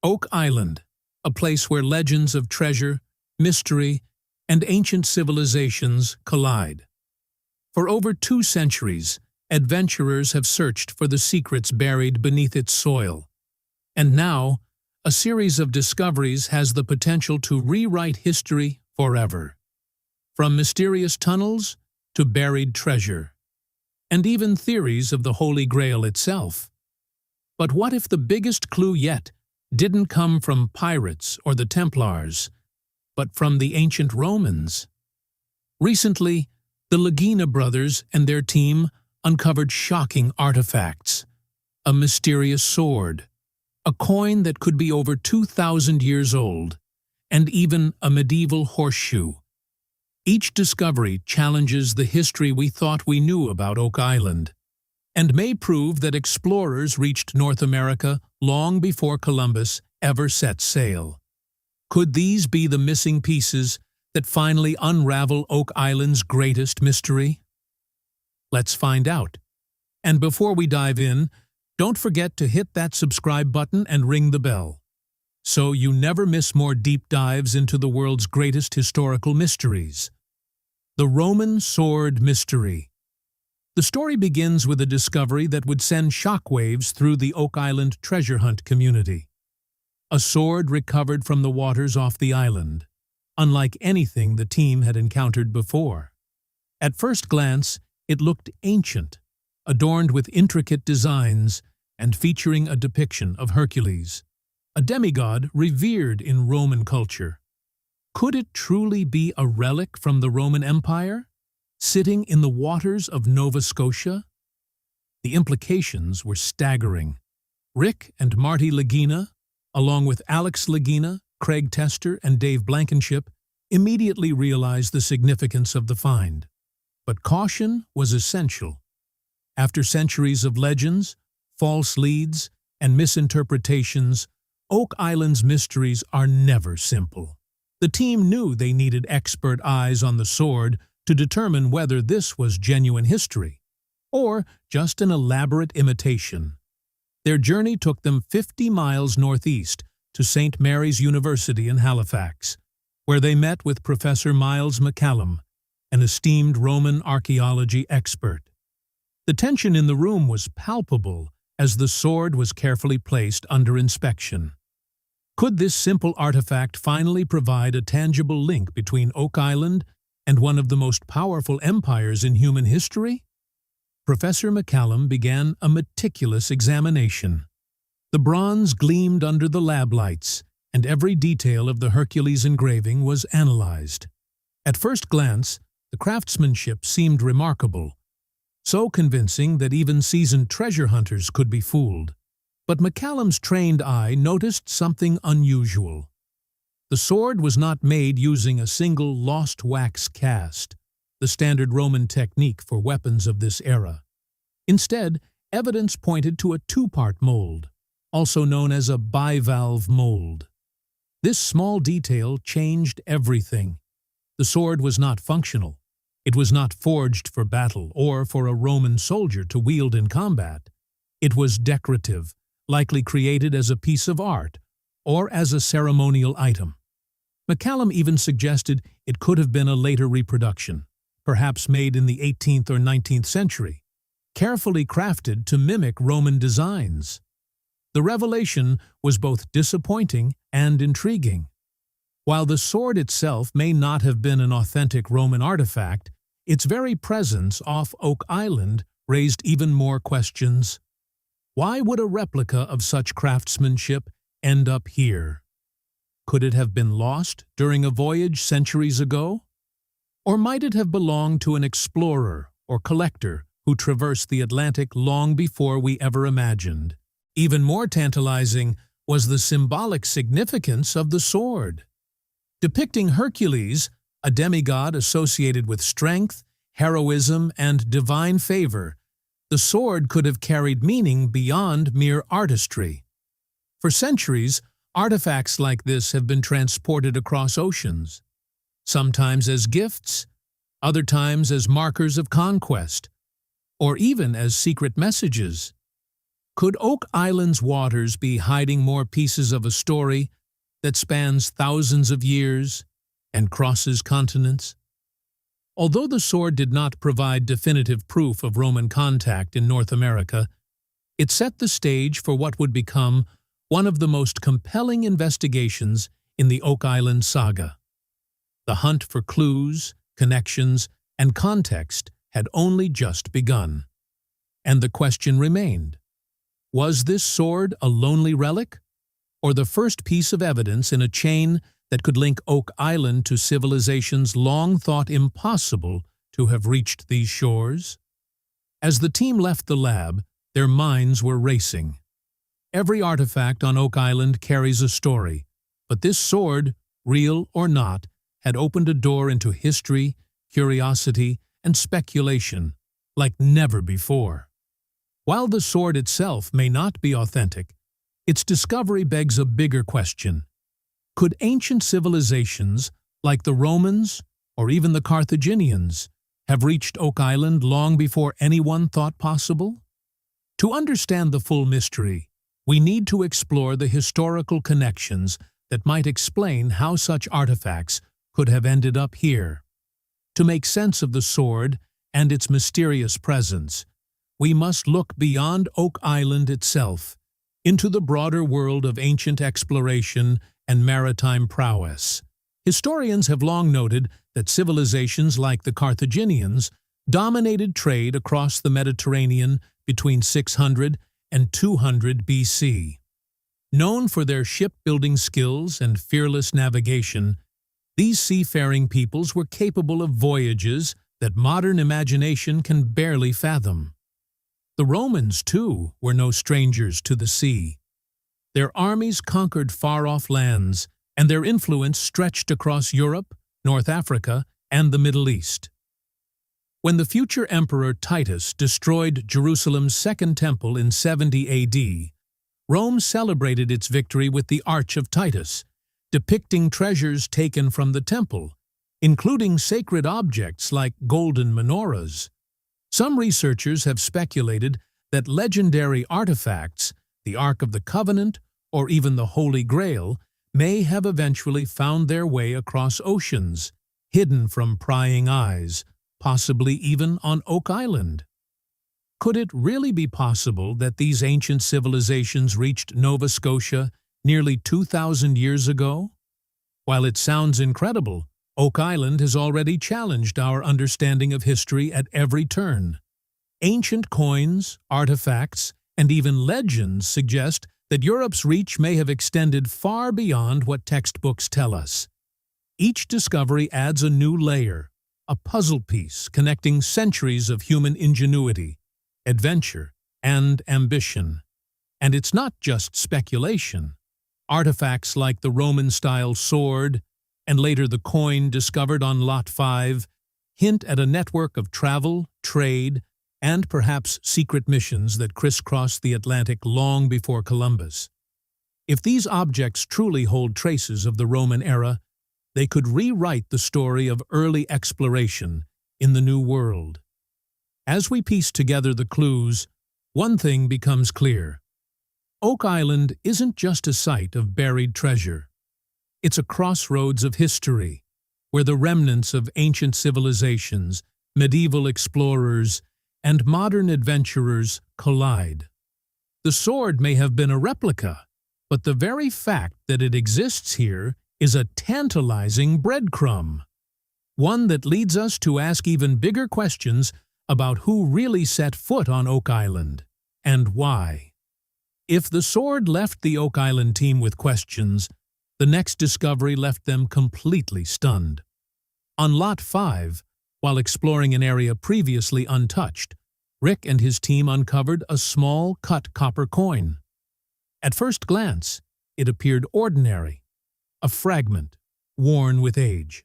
Oak Island, a place where legends of treasure, mystery, and ancient civilizations collide. For over 2 centuries, adventurers have searched for the secrets buried beneath its soil. And now, a series of discoveries has the potential to rewrite history forever. From mysterious tunnels to buried treasure, and even theories of the Holy Grail itself. But what if the biggest clue yet didn't come from pirates or the Templars, but from the ancient Romans? Recently, the Lagina brothers and their team uncovered shocking artifacts: a mysterious sword, a coin that could be over 2,000 years old, and even a medieval horseshoe. Each discovery challenges the history we thought we knew about Oak Island, and may prove that explorers reached North America long before Columbus ever set sail. Could these be the missing pieces that finally unravel Oak Island's greatest mystery? Let's find out. And before we dive in, don't forget to hit that subscribe button and ring the bell, so you never miss more deep dives into the world's greatest historical mysteries. The Roman Sword Mystery. The story begins with a discovery that would send shockwaves through the Oak Island treasure hunt community. A sword recovered from the waters off the island, unlike anything the team had encountered before. At first glance, it looked ancient, adorned with intricate designs and featuring a depiction of Hercules, a demigod revered in Roman culture. Could it truly be a relic from the Roman Empire, sitting in the waters of Nova Scotia? The implications were staggering. Rick and Marty Lagina, along with Alex Lagina, Craig Tester, and Dave Blankenship, immediately realized the significance of the find. But caution was essential. After centuries of legends, false leads, and misinterpretations, Oak Island's mysteries are never simple. The team knew they needed expert eyes on the sword to determine whether this was genuine history, or just an elaborate imitation. Their journey took them 50 miles northeast to St. Mary's University in Halifax, where they met with Professor Miles McCallum, an esteemed Roman archaeology expert. The tension in the room was palpable as the sword was carefully placed under inspection. Could this simple artifact finally provide a tangible link between Oak Island and one of the most powerful empires in human history? Professor McCallum began a meticulous examination. The bronze gleamed under the lab lights, and every detail of the Hercules engraving was analyzed. At first glance, the craftsmanship seemed remarkable, so convincing that even seasoned treasure hunters could be fooled. But McCallum's trained eye noticed something unusual. The sword was not made using a single lost wax cast, the standard Roman technique for weapons of this era. Instead, evidence pointed to a 2-part mold, also known as a bivalve mold. This small detail changed everything. The sword was not functional. It was not forged for battle or for a Roman soldier to wield in combat. It was decorative, likely created as a piece of art or as a ceremonial item. McCallum even suggested it could have been a later reproduction, perhaps made in the 18th or 19th century, carefully crafted to mimic Roman designs. The revelation was both disappointing and intriguing. While the sword itself may not have been an authentic Roman artifact, its very presence off Oak Island raised even more questions. Why would a replica of such craftsmanship end up here? Could it have been lost during a voyage centuries ago? Or might it have belonged to an explorer or collector who traversed the Atlantic long before we ever imagined? Even more tantalizing was the symbolic significance of the sword. Depicting Hercules, a demigod associated with strength, heroism, and divine favor, the sword could have carried meaning beyond mere artistry. For centuries, artifacts like this have been transported across oceans, sometimes as gifts, other times as markers of conquest, or even as secret messages. Could Oak Island's waters be hiding more pieces of a story that spans thousands of years and crosses continents? Although the sword did not provide definitive proof of Roman contact in North America, it set the stage for what would become one of the most compelling investigations in the Oak Island saga. The hunt for clues, connections, and context had only just begun. And the question remained: was this sword a lonely relic, or the first piece of evidence in a chain that could link Oak Island to civilizations long thought impossible to have reached these shores? As the team left the lab, their minds were racing. Every artifact on Oak Island carries a story, but this sword, real or not, had opened a door into history, curiosity, and speculation like never before. While the sword itself may not be authentic, its discovery begs a bigger question. Could ancient civilizations, like the Romans or even the Carthaginians, have reached Oak Island long before anyone thought possible? To understand the full mystery, we need to explore the historical connections that might explain how such artifacts could have ended up here. To make sense of the sword and its mysterious presence, we must look beyond Oak Island itself, into the broader world of ancient exploration and maritime prowess. Historians have long noted that civilizations like the Carthaginians dominated trade across the Mediterranean between 600 and 200 BC. Known for their shipbuilding skills and fearless navigation, these seafaring peoples were capable of voyages that modern imagination can barely fathom. The Romans, too, were no strangers to the sea. Their armies conquered far-off lands, and their influence stretched across Europe, North Africa, and the Middle East. When the future emperor Titus destroyed Jerusalem's Second Temple in 70 AD, Rome celebrated its victory with the Arch of Titus, depicting treasures taken from the temple, including sacred objects like golden menorahs. Some researchers have speculated that legendary artifacts, the Ark of the Covenant, or even the Holy Grail, may have eventually found their way across oceans, hidden from prying eyes, possibly even on Oak Island. Could it really be possible that these ancient civilizations reached Nova Scotia nearly 2,000 years ago? While it sounds incredible, Oak Island has already challenged our understanding of history at every turn. Ancient coins, artifacts, and even legends suggest that Europe's reach may have extended far beyond what textbooks tell us. Each discovery adds a new layer, a puzzle piece connecting centuries of human ingenuity, adventure, and ambition. And it's not just speculation. Artifacts like the Roman-style sword, and later the coin discovered on Lot 5, hint at a network of travel, trade, and perhaps secret missions that crisscrossed the Atlantic long before Columbus. If these objects truly hold traces of the Roman era, they could rewrite the story of early exploration in the New World. As we piece together the clues, one thing becomes clear. Oak Island isn't just a site of buried treasure. It's a crossroads of history, where the remnants of ancient civilizations, medieval explorers, and modern adventurers collide. The sword may have been a replica, but the very fact that it exists here is a tantalizing breadcrumb, one that leads us to ask even bigger questions about who really set foot on Oak Island, and why. If the sword left the Oak Island team with questions, the next discovery left them completely stunned. On Lot 5, while exploring an area previously untouched, Rick and his team uncovered a small cut copper coin. At first glance, it appeared ordinary, a fragment, worn with age.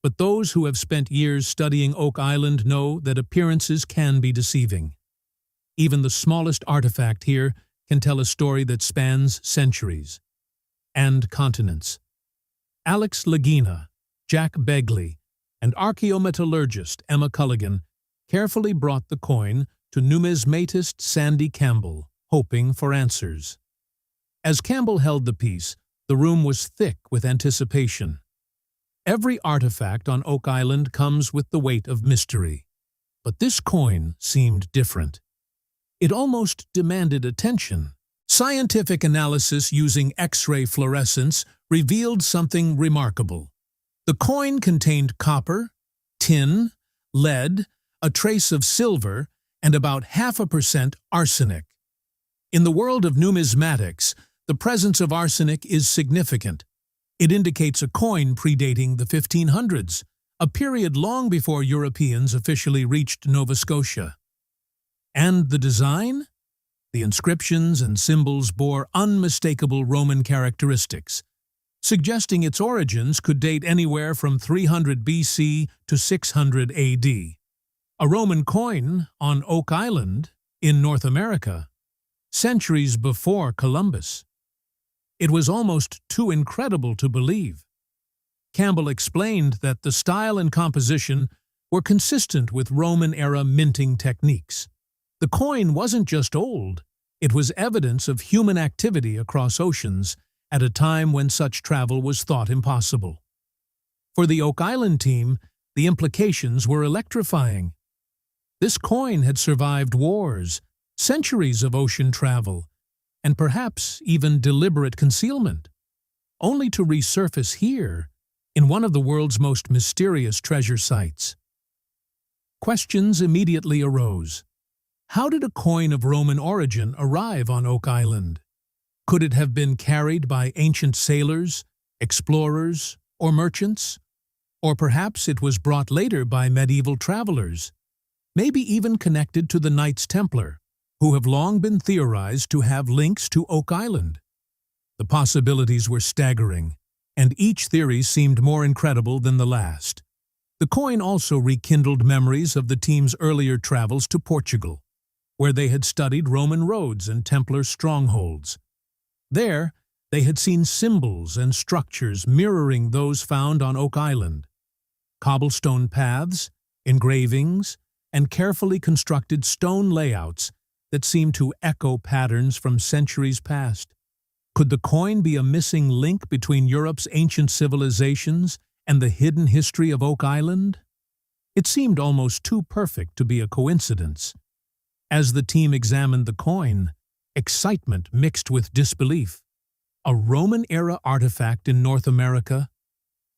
But those who have spent years studying Oak Island know that appearances can be deceiving. Even the smallest artifact here can tell a story that spans centuries and continents. Alex Lagina, Jack Begley, and archaeometallurgist Emma Culligan carefully brought the coin to numismatist Sandy Campbell, hoping for answers. As Campbell held the piece, the room was thick with anticipation. Every artifact on Oak Island comes with the weight of mystery. But this coin seemed different. It almost demanded attention. Scientific analysis using X-ray fluorescence revealed something remarkable. The coin contained copper, tin, lead, a trace of silver, and about 0.5% arsenic. In the world of numismatics, the presence of arsenic is significant. It indicates a coin predating the 1500s, a period long before Europeans officially reached Nova Scotia. And the design? The inscriptions and symbols bore unmistakable Roman characteristics, suggesting its origins could date anywhere from 300 BC to 600 AD. A Roman coin on Oak Island, in North America, centuries before Columbus. It was almost too incredible to believe. Campbell explained that the style and composition were consistent with Roman-era minting techniques. The coin wasn't just old, it was evidence of human activity across oceans at a time when such travel was thought impossible. For the Oak Island team, the implications were electrifying. This coin had survived wars, centuries of ocean travel, and perhaps even deliberate concealment, only to resurface here in one of the world's most mysterious treasure sites. Questions immediately arose. How did a coin of Roman origin arrive on Oak Island? Could it have been carried by ancient sailors, explorers, or merchants? Or perhaps it was brought later by medieval travelers, maybe even connected to the Knights Templar, who have long been theorized to have links to Oak Island. The possibilities were staggering, and each theory seemed more incredible than the last. The coin also rekindled memories of the team's earlier travels to Portugal, where they had studied Roman roads and Templar strongholds. There, they had seen symbols and structures mirroring those found on Oak Island. Cobblestone paths, engravings, and carefully constructed stone layouts that seemed to echo patterns from centuries past. Could the coin be a missing link between Europe's ancient civilizations and the hidden history of Oak Island? It seemed almost too perfect to be a coincidence. As the team examined the coin, excitement mixed with disbelief. A Roman-era artifact in North America?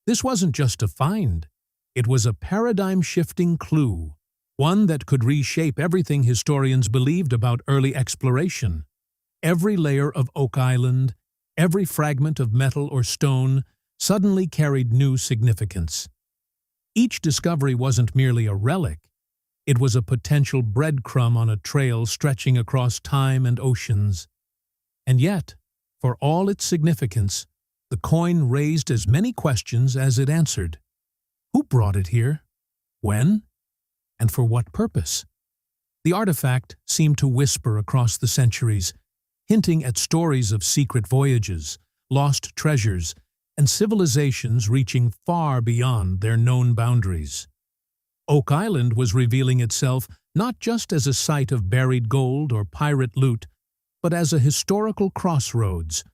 This wasn't just a find. It was a paradigm-shifting clue, one that could reshape everything historians believed about early exploration. Every layer of Oak Island, every fragment of metal or stone, suddenly carried new significance. Each discovery wasn't merely a relic. It was a potential breadcrumb on a trail stretching across time and oceans. And yet, for all its significance, the coin raised as many questions as it answered. Who brought it here? When? And for what purpose? The artifact seemed to whisper across the centuries, hinting at stories of secret voyages, lost treasures, and civilizations reaching far beyond their known boundaries. Oak Island was revealing itself not just as a site of buried gold or pirate loot, but as a historical crossroads,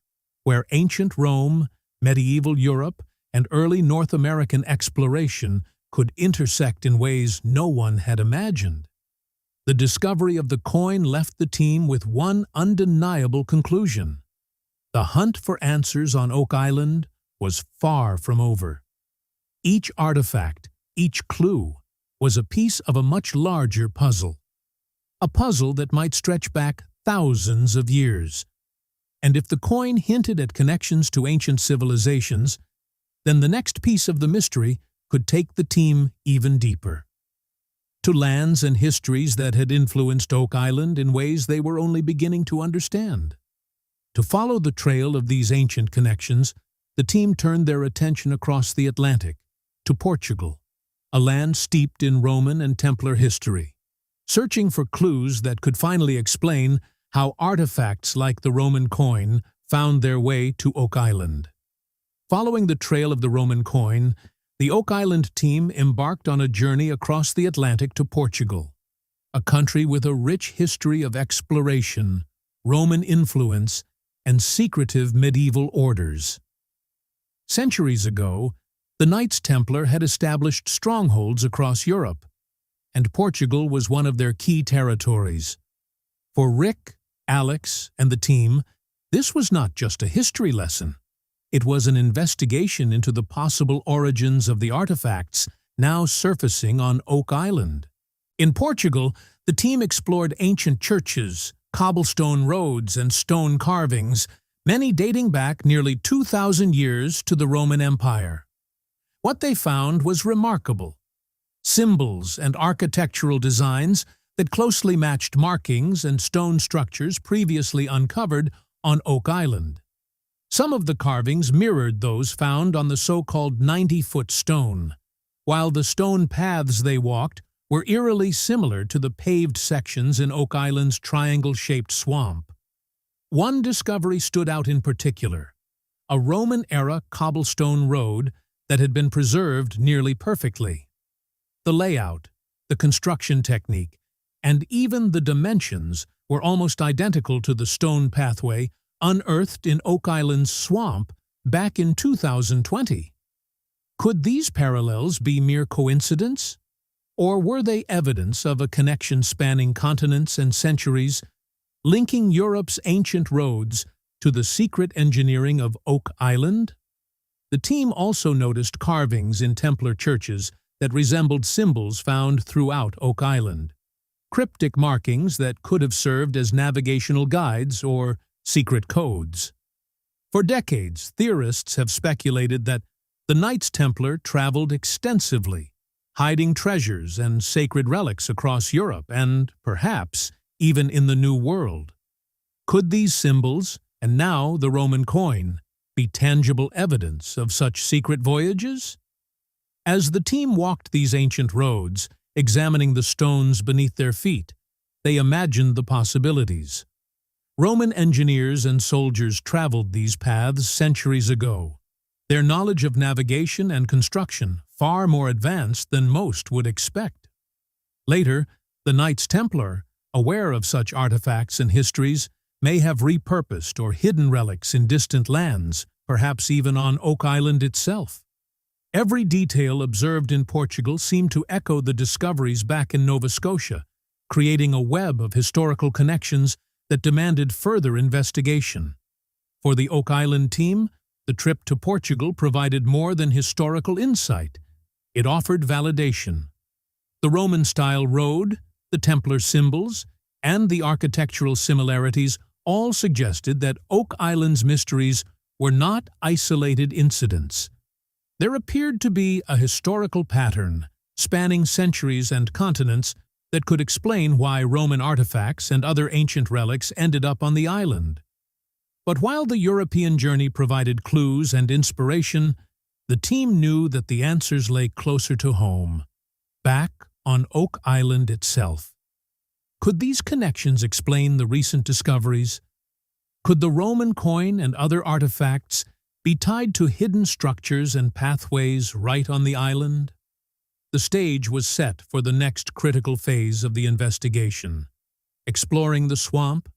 where ancient Rome, medieval Europe, and early North American exploration could intersect in ways no one had imagined. The discovery of the coin left the team with one undeniable conclusion. The hunt for answers on Oak Island was far from over. Each artifact, each clue, was a piece of a much larger puzzle. A puzzle that might stretch back thousands of years. And if the coin hinted at connections to ancient civilizations, then the next piece of the mystery could take the team even deeper. To lands and histories that had influenced Oak Island in ways they were only beginning to understand. To follow the trail of these ancient connections, the team turned their attention across the Atlantic, to Portugal, a land steeped in Roman and Templar history, searching for clues that could finally explain how artifacts like the Roman coin found their way to Oak Island. Following the trail of the Roman coin, the Oak Island team embarked on a journey across the Atlantic to Portugal, a country with a rich history of exploration, Roman influence, and secretive medieval orders. Centuries ago, the Knights Templar had established strongholds across Europe, and Portugal was one of their key territories. For Rick, Alex, and the team, this was not just a history lesson. It was an investigation into the possible origins of the artifacts now surfacing on Oak Island. In Portugal, the team explored ancient churches, cobblestone roads, and stone carvings, many dating back nearly 2,000 years to the Roman Empire. What they found was remarkable. Symbols and architectural designs that closely matched markings and stone structures previously uncovered on Oak Island. Some of the carvings mirrored those found on the so-called 90-foot stone, while the stone paths they walked were eerily similar to the paved sections in Oak Island's triangle-shaped swamp. One discovery stood out in particular: a Roman-era cobblestone road that had been preserved nearly perfectly. The layout, the construction technique, and even the dimensions were almost identical to the stone pathway unearthed in Oak Island's swamp back in 2020. Could these parallels be mere coincidence? Or were they evidence of a connection spanning continents and centuries, linking Europe's ancient roads to the secret engineering of Oak Island? The team also noticed carvings in Templar churches that resembled symbols found throughout Oak Island, cryptic markings that could have served as navigational guides or secret codes. For decades, theorists have speculated that the Knights Templar traveled extensively, hiding treasures and sacred relics across Europe and, perhaps, even in the New World. Could these symbols, and now the Roman coin, be tangible evidence of such secret voyages? As the team walked these ancient roads, examining the stones beneath their feet, they imagined the possibilities. Roman engineers and soldiers traveled these paths centuries ago, their knowledge of navigation and construction far more advanced than most would expect. Later, the Knights Templar, aware of such artifacts and histories, may have repurposed or hidden relics in distant lands, perhaps even on Oak Island itself. Every detail observed in Portugal seemed to echo the discoveries back in Nova Scotia, creating a web of historical connections that demanded further investigation. For the Oak Island team, the trip to Portugal provided more than historical insight. It offered validation. The Roman-style road, the Templar symbols, and the architectural similarities all suggested that Oak Island's mysteries were not isolated incidents. There appeared to be a historical pattern, spanning centuries and continents, that could explain why Roman artifacts and other ancient relics ended up on the island. But while the European journey provided clues and inspiration, the team knew that the answers lay closer to home, back on Oak Island itself. Could these connections explain the recent discoveries? Could the Roman coin and other artifacts be tied to hidden structures and pathways right on the island? The stage was set for the next critical phase of the investigation, exploring the swamp,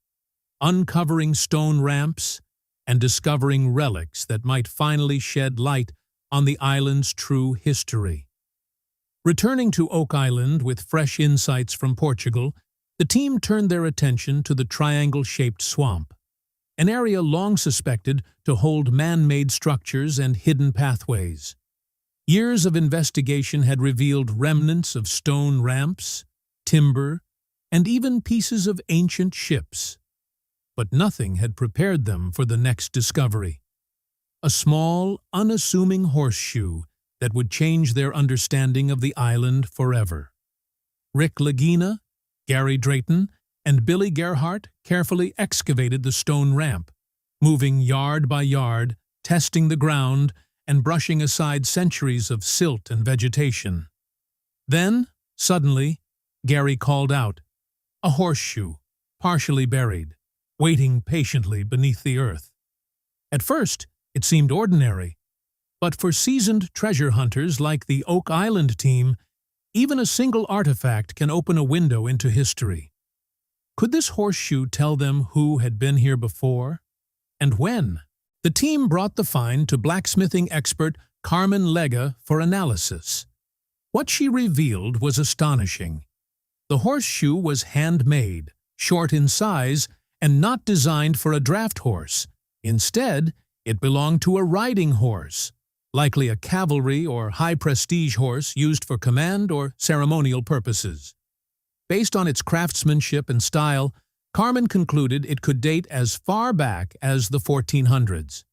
uncovering stone ramps, and discovering relics that might finally shed light on the island's true history. Returning to Oak Island with fresh insights from Portugal, the team turned their attention to the triangle-shaped swamp, an area long suspected to hold man-made structures and hidden pathways. Years of investigation had revealed remnants of stone ramps, timber, and even pieces of ancient ships. But nothing had prepared them for the next discovery: a small, unassuming horseshoe that would change their understanding of the island forever. Rick Lagina, Gary Drayton, and Billy Gerhardt carefully excavated the stone ramp, moving yard by yard, testing the ground, and brushing aside centuries of silt and vegetation. Then, suddenly, Gary called out, a horseshoe, partially buried, waiting patiently beneath the earth. At first, it seemed ordinary, but for seasoned treasure hunters like the Oak Island team, even a single artifact can open a window into history. Could this horseshoe tell them who had been here before? And when? The team brought the find to blacksmithing expert Carmen Lega for analysis. What she revealed was astonishing. The horseshoe was handmade, short in size, and not designed for a draft horse. Instead, it belonged to a riding horse, likely a cavalry or high-prestige horse used for command or ceremonial purposes. Based on its craftsmanship and style, Carmen concluded it could date as far back as the 1400s,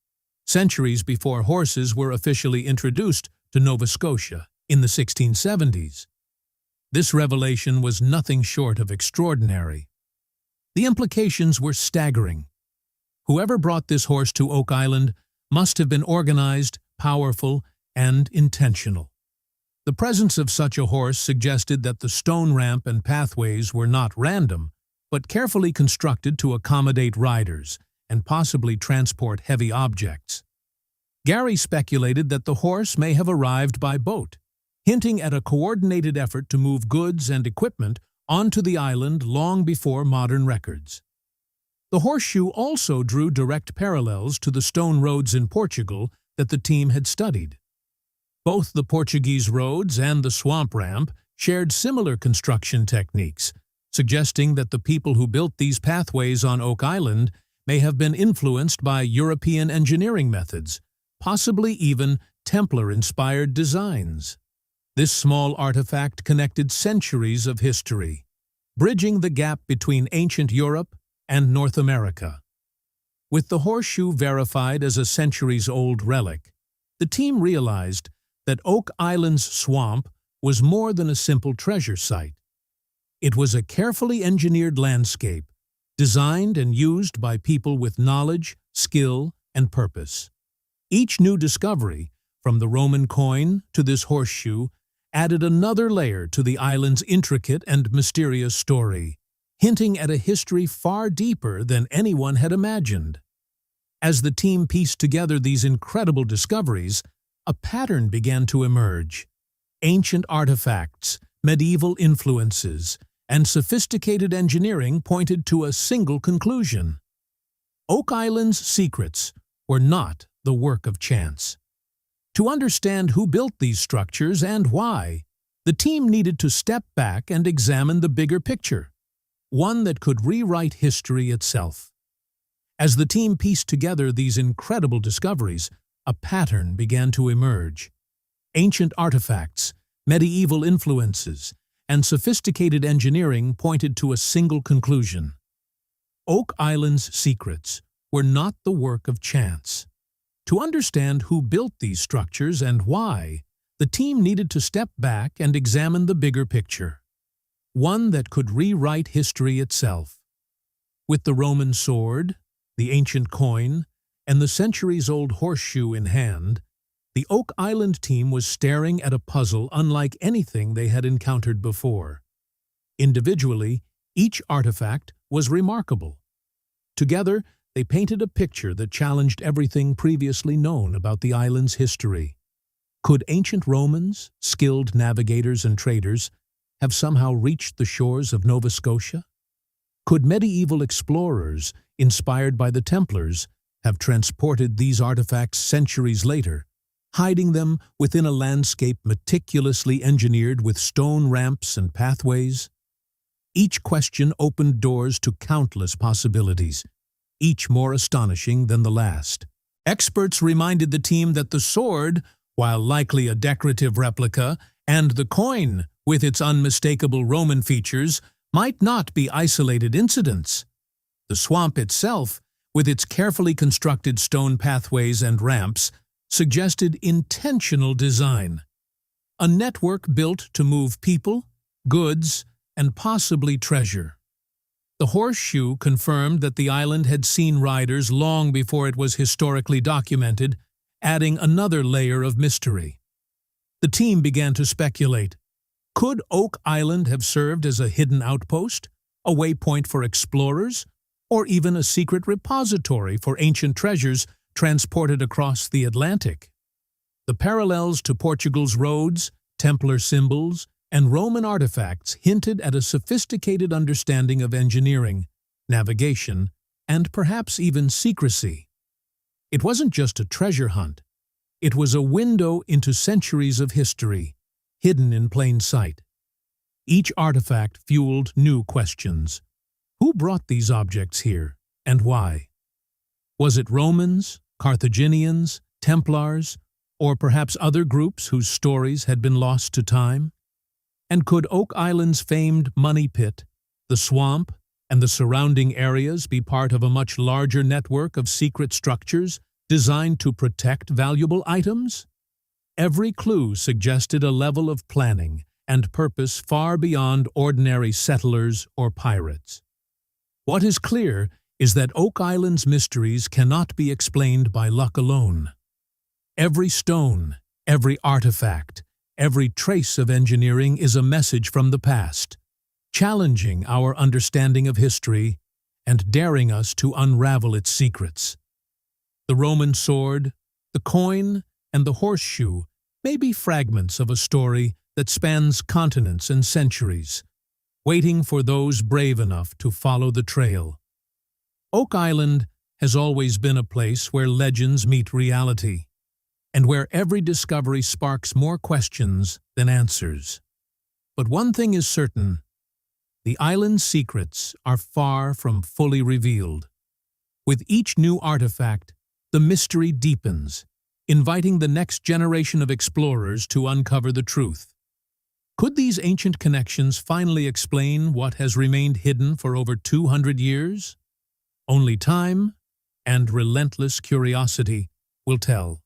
centuries before horses were officially introduced to Nova Scotia in the 1670s. This revelation was nothing short of extraordinary. The implications were staggering. Whoever brought this horse to Oak Island must have been organized, powerful, and intentional. The presence of such a horse suggested that the stone ramp and pathways were not random, but carefully constructed to accommodate riders and possibly transport heavy objects. Gary speculated that the horse may have arrived by boat, hinting at a coordinated effort to move goods and equipment onto the island long before modern records. The horseshoe also drew direct parallels to the stone roads in Portugal that the team had studied. Both the Portuguese roads and the swamp ramp shared similar construction techniques, suggesting that the people who built these pathways on Oak Island may have been influenced by European engineering methods, possibly even Templar-inspired designs. This small artifact connected centuries of history, bridging the gap between ancient Europe and North America. With the horseshoe verified as a centuries-old relic, the team realized that Oak Island's swamp was more than a simple treasure site. It was a carefully engineered landscape, designed and used by people with knowledge, skill, and purpose. Each new discovery, from the Roman coin to this horseshoe, added another layer to the island's intricate and mysterious story, hinting at a history far deeper than anyone had imagined. As the team pieced together these incredible discoveries, a pattern began to emerge. Ancient artifacts, medieval influences, and sophisticated engineering pointed to a single conclusion. Oak Island's secrets were not the work of chance. To understand who built these structures and why, the team needed to step back and examine the bigger picture, one that could rewrite history itself. As the team pieced together these incredible discoveries, a pattern began to emerge. Ancient artifacts, medieval influences, and sophisticated engineering pointed to a single conclusion. Oak Island's secrets were not the work of chance. To understand who built these structures and why, the team needed to step back and examine the bigger picture, one that could rewrite history itself. With the Roman sword, the ancient coin, and the centuries-old horseshoe in hand, the Oak Island team was staring at a puzzle unlike anything they had encountered before. Individually, each artifact was remarkable. Together, they painted a picture that challenged everything previously known about the island's history. Could ancient Romans, skilled navigators and traders, have somehow reached the shores of Nova Scotia? Could medieval explorers, inspired by the Templars, have transported these artifacts centuries later, hiding them within a landscape meticulously engineered with stone ramps and pathways? Each question opened doors to countless possibilities, each more astonishing than the last. Experts reminded the team that the sword, while likely a decorative replica, and the coin, with its unmistakable Roman features, might not be isolated incidents. The swamp itself, with its carefully constructed stone pathways and ramps, suggested intentional design. A network built to move people, goods, and possibly treasure. The horseshoe confirmed that the island had seen riders long before it was historically documented, adding another layer of mystery. The team began to speculate. Could Oak Island have served as a hidden outpost, a waypoint for explorers, or even a secret repository for ancient treasures transported across the Atlantic? The parallels to Portugal's roads, Templar symbols, and Roman artifacts hinted at a sophisticated understanding of engineering, navigation, and perhaps even secrecy. It wasn't just a treasure hunt. It was a window into centuries of history, hidden in plain sight. Each artifact fueled new questions. Who brought these objects here, and why? Was it Romans, Carthaginians, Templars, or perhaps other groups whose stories had been lost to time? And could Oak Island's famed money pit, the swamp, and the surrounding areas be part of a much larger network of secret structures designed to protect valuable items? Every clue suggested a level of planning and purpose far beyond ordinary settlers or pirates. What is clear is that Oak Island's mysteries cannot be explained by luck alone. Every stone, every artifact, every trace of engineering is a message from the past, challenging our understanding of history and daring us to unravel its secrets. The Roman sword, the coin, and the horseshoe may be fragments of a story that spans continents and centuries, waiting for those brave enough to follow the trail. Oak Island has always been a place where legends meet reality, and where every discovery sparks more questions than answers. But one thing is certain: the island's secrets are far from fully revealed. With each new artifact, the mystery deepens, inviting the next generation of explorers to uncover the truth. Could these ancient connections finally explain what has remained hidden for over 200 years? Only time and relentless curiosity will tell.